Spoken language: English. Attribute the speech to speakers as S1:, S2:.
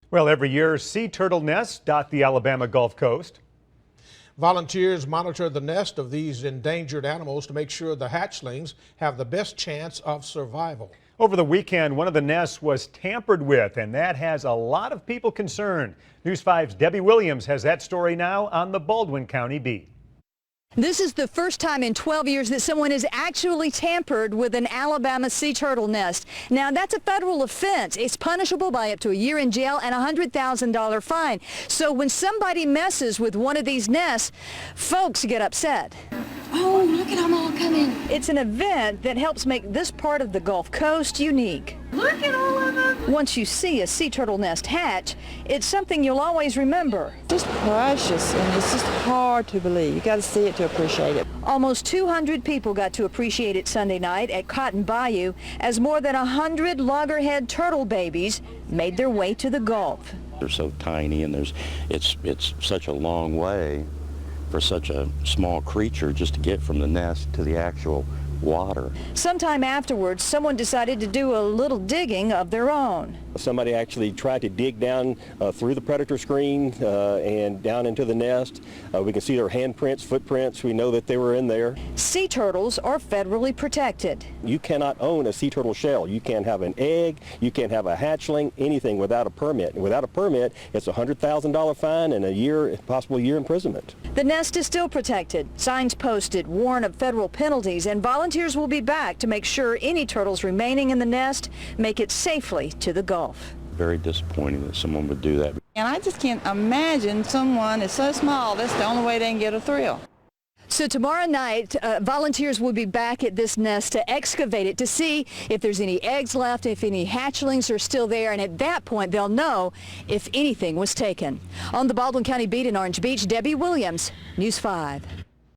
S1: Well, every year, sea turtle nests dot the Alabama Gulf Coast.
S2: Volunteers monitor the nest of these endangered animals to make sure the hatchlings have the best chance of survival.
S1: Over the weekend, one of the nests was tampered with, and that has a lot of people concerned. News 5's Debbie Williams has that story now on the Baldwin County beat.
S3: This is the first time in 12 years that someone has actually tampered with an Alabama sea turtle nest. Now, that's a federal offense. It's punishable by up to a year in jail and a $100,000 fine. So when somebody messes with one of these nests, folks get upset.
S4: Oh, look at them all coming.
S3: It's an event that helps make this part of the Gulf Coast unique.
S4: Look at all of them.
S3: Once you see a sea turtle nest hatch, it's something you'll always remember.
S5: It's just precious, and it's just hard to believe. You got to see it to appreciate it.
S3: Almost 200 people got to appreciate it Sunday night at Cotton Bayou as more than 100 loggerhead turtle babies made their way to the Gulf.
S6: They're so tiny, and it's such a long way for such a small creature just to get from the nest to the actual water.
S3: Sometime afterwards, someone decided to do a little digging of their own.
S7: Somebody actually tried to dig down through the predator screen and down into the nest. We can see their handprints, footprints. We know that they were in there.
S3: Sea turtles are federally protected.
S7: You cannot own a sea turtle shell. You can't have an egg, you can't have a hatchling, anything without a permit. And without a permit, it's a $100,000 fine and a year, possible year imprisonment.
S3: The nest is still protected. Signs posted warn of federal penalties, and volunteers will be back to make sure any turtles remaining in the nest make it safely to the Gulf.
S6: Very disappointing that someone would do that.
S5: And I just can't imagine someone is so small, that's the only way they can get a thrill.
S3: So tomorrow night, volunteers will be back at this nest to excavate it to see if there's any eggs left, if any hatchlings are still there, and at that point they'll know if anything was taken. On the Baldwin County beat in Orange Beach, Debbie Williams, News 5.